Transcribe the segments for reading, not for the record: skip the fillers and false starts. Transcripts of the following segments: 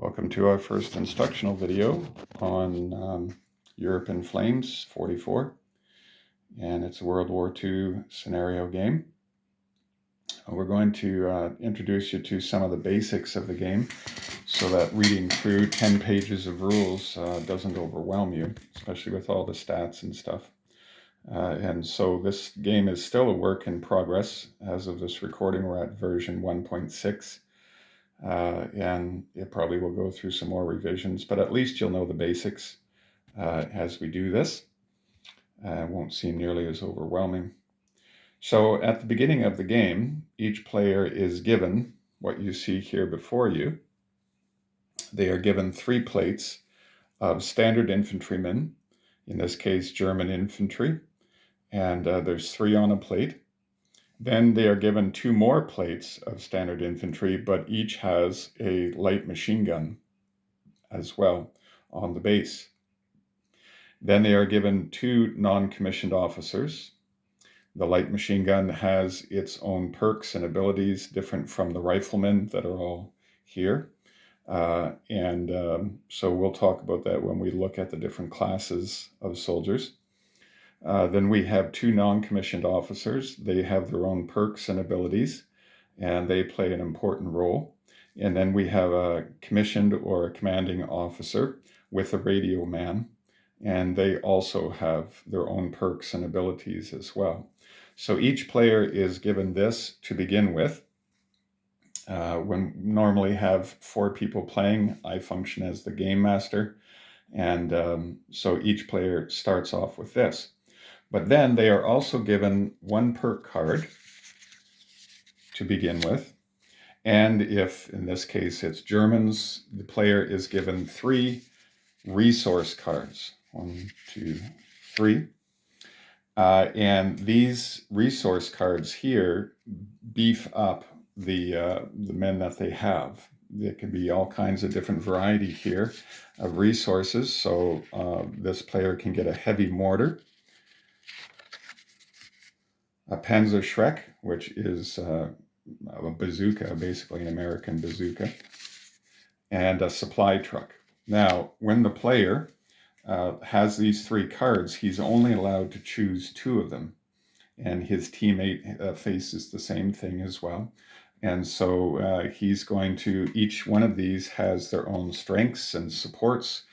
Welcome to our first instructional video on Europe in Flames 44, and it's a World War II scenario game. We're going to introduce you to some of the basics of the game so that reading through 10 pages of rules doesn't overwhelm you, especially with all the stats and stuff. And so this game is still a work in progress. As of this recording, we're at version 1.6. And it probably will go through some more revisions, but at least you'll know the basics as we do this. It won't seem nearly as overwhelming. So at the beginning of the game, each player is given what you see here before you. They are given 3 plates of standard infantrymen, in this case German infantry, and there's 3 on a plate. Then they are given 2 more plates of standard infantry, but each has a light machine gun as well on the base. Then they are given 2 non-commissioned officers. The light machine gun has its own perks and abilities different from the riflemen that are all here. So we'll talk about that when we look at the different classes of soldiers. Then we have 2 non-commissioned officers. They have their own perks and abilities, and they play an important role. And then we have a commissioned or a commanding officer with a radio man, and they also have their own perks and abilities as well. So each player is given this to begin with. When normally have 4 people playing, I function as the game master, and so each player starts off with this. But then they are also given 1 perk card to begin with. And if, in this case, it's Germans, the player is given 3 resource cards. 1, 2, 3. And these resource cards here beef up the men that they have. There can be all kinds of different variety here of resources. So this player can get a heavy mortar, a Panzerschreck, which is a bazooka, basically an American bazooka, and a supply truck. Now, when the player has these 3 cards, he's only allowed to choose 2 of them, and his teammate faces the same thing as well. And so he's going to, each one of these has their own strengths and supports.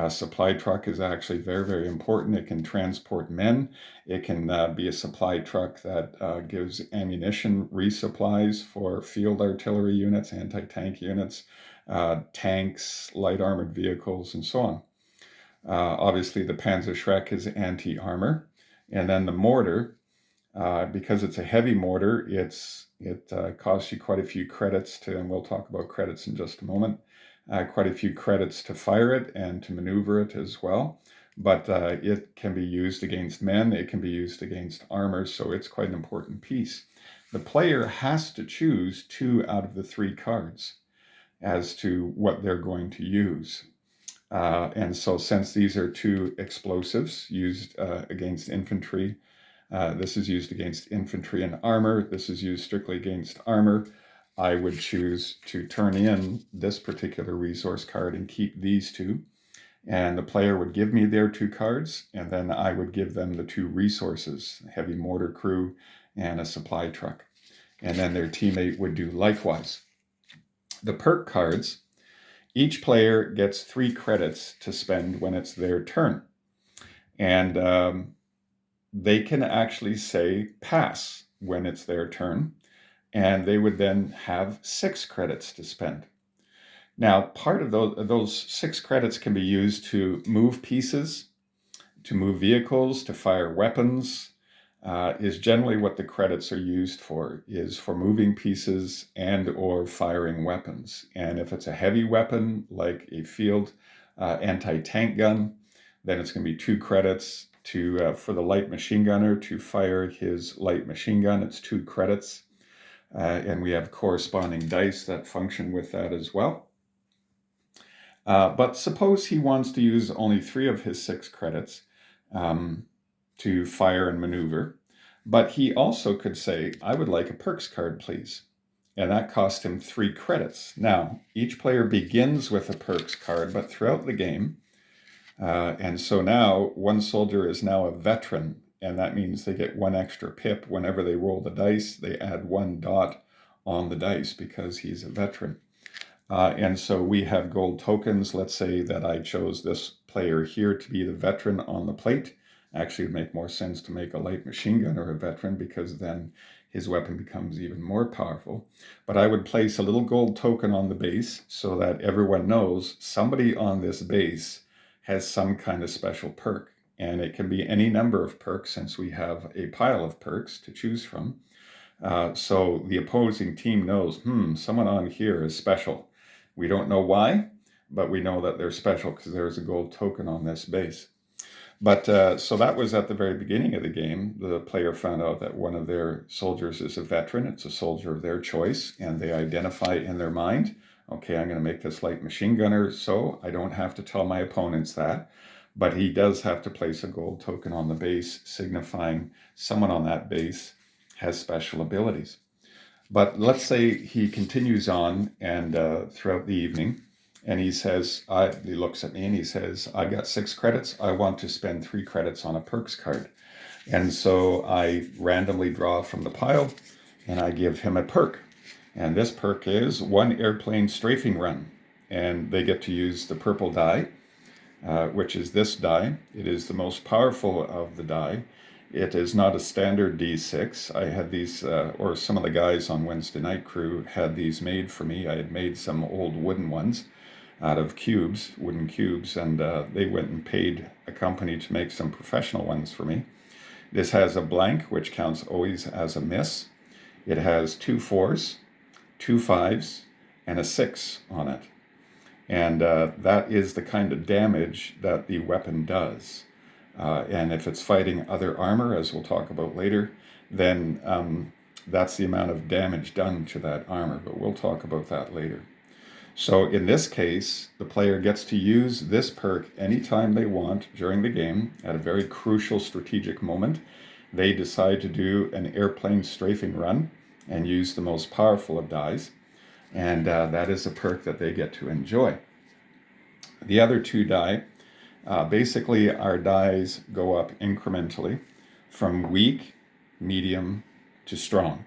Supply truck is actually very, very important. It can transport men. It can be a supply truck that gives ammunition resupplies for field artillery units, anti-tank units, tanks, light armored vehicles, and so on. Obviously, the Panzerschreck is anti-armor. And then the mortar, because it's a heavy mortar, it costs you quite a few credits to, and we'll talk about credits in just a moment, quite a few credits to fire it and to maneuver it as well. But it can be used against men, it can be used against armor, so it's quite an important piece. The player has to choose 2 out of the 3 cards as to what they're going to use. And so since these are 2 explosives used against infantry, this is used against infantry and armor, this is used strictly against armor, I would choose to turn in this particular resource card and keep these 2. And the player would give me their 2 cards, and then I would give them the 2 resources, a heavy mortar crew and a supply truck. And then their teammate would do likewise. The perk cards, each player gets 3 credits to spend when it's their turn. And they can actually say pass when it's their turn, and they would then have 6 credits to spend. Now, part of those 6 credits can be used to move pieces, to move vehicles, to fire weapons, is generally what the credits are used for, is for moving pieces and or firing weapons. And if it's a heavy weapon, like a field anti-tank gun, then it's going to be 2 credits. For the light machine gunner to fire his light machine gun, it's 2 credits. And we have corresponding dice that function with that as well. But suppose he wants to use only 3 of his 6 credits to fire and maneuver. But he also could say, I would like a perks card, please. and that cost him 3 credits. Now, each player begins with a perks card, but throughout the game, and so now one soldier is now a veteran, and that means they get 1 extra pip whenever they roll the dice. They add 1 dot on the dice because he's a veteran. And so we have gold tokens. Let's say that I chose this player here to be the veteran on the plate. Actually, it would make more sense to make a light machine gunner a veteran, because then his weapon becomes even more powerful. But I would place a little gold token on the base so that everyone knows somebody on this base has some kind of special perk. And it can be any number of perks, since we have a pile of perks to choose from. So the opposing team knows, someone on here is special. We don't know why, but we know that they're special because there's a gold token on this base. But so that was at the very beginning of the game. The player found out that one of their soldiers is a veteran. It's a soldier of their choice, and they identify in their mind, okay, I'm going to make this light machine gunner, so I don't have to tell my opponents that. But he does have to place a gold token on the base, signifying someone on that base has special abilities. But let's say he continues on, and throughout the evening, and he says, he looks at me and he says, I got 6 credits. I want to spend 3 credits on a perks card. And so I randomly draw from the pile, and I give him a perk. And this perk is 1 airplane strafing run. And they get to use the purple die, which is this die. It is the most powerful of the die. It is not a standard D6. I had these, or some of the guys on Wednesday Night Crew had these made for me. I had made some old wooden ones out of cubes, wooden cubes, and they went and paid a company to make some professional ones for me. This has a blank, which counts always as a miss. It has 2 4s, 2 5s, and a 6 on it. And that is the kind of damage that the weapon does. And if it's fighting other armor, as we'll talk about later, then that's the amount of damage done to that armor. But we'll talk about that later. So in this case, the player gets to use this perk anytime they want during the game at a very crucial strategic moment. They decide to do an airplane strafing run and use the most powerful of dies. And that is a perk that they get to enjoy. The other 2 die, basically our dies go up incrementally from weak, medium to strong.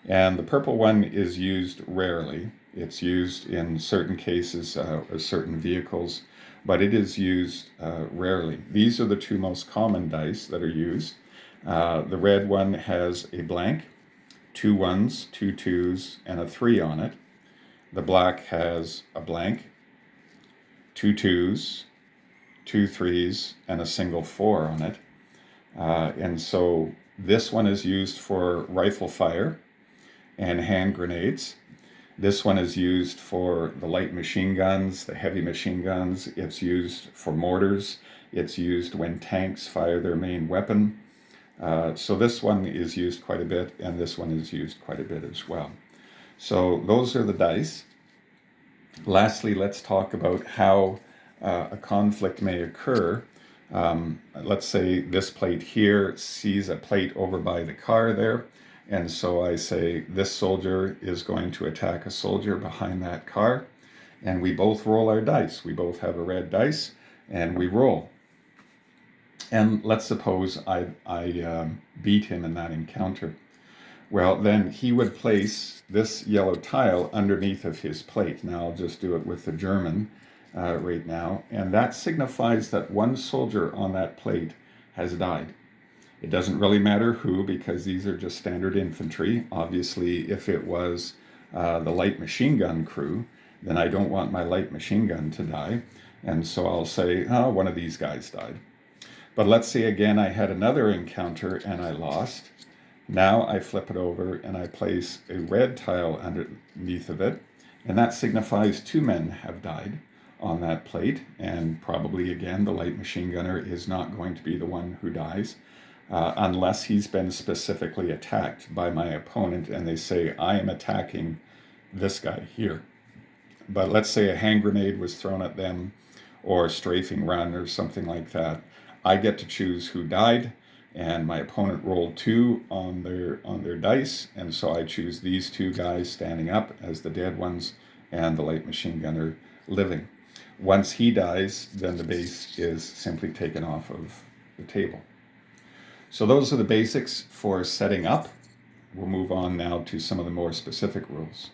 And the purple one is used rarely. It's used in certain cases, certain vehicles, but it is used rarely. These are the 2 most common dice that are used. The red one has a blank, 2 1s, 2 2s, and a 3 on it. The black has a blank, 2 2s, 2 3s, and a single 4 on it. And so this one is used for rifle fire and hand grenades. This one is used for the light machine guns, the heavy machine guns. It's used for mortars. It's used when tanks fire their main weapon. So this one is used quite a bit, and this one is used quite a bit as well. So those are the dice. Lastly, let's talk about how a conflict may occur. Let's say this plate here sees a plate over by the car there. And so I say this soldier is going to attack a soldier behind that car. And we both roll our dice. We both have a red dice, and we roll. And let's suppose I beat him in that encounter. Well, then he would place this yellow tile underneath of his plate. Now I'll just do it with the German right now. And that signifies that 1 soldier on that plate has died. It doesn't really matter who, because these are just standard infantry. Obviously, if it was the light machine gun crew, then I don't want my light machine gun to die. And so I'll say, one of these guys died. But let's say again I had another encounter and I lost. Now I flip it over and I place a red tile underneath of it, and that signifies 2 men have died on that plate, and probably again the light machine gunner is not going to be the one who dies unless he's been specifically attacked by my opponent and they say, I am attacking this guy here. But let's say a hand grenade was thrown at them, or a strafing run or something like that. I get to choose who died, and my opponent rolled 2 on their dice, and so I choose these 2 guys standing up as the dead ones and the light machine gunner living. Once he dies, then the base is simply taken off of the table. So those are the basics for setting up. We'll move on now to some of the more specific rules.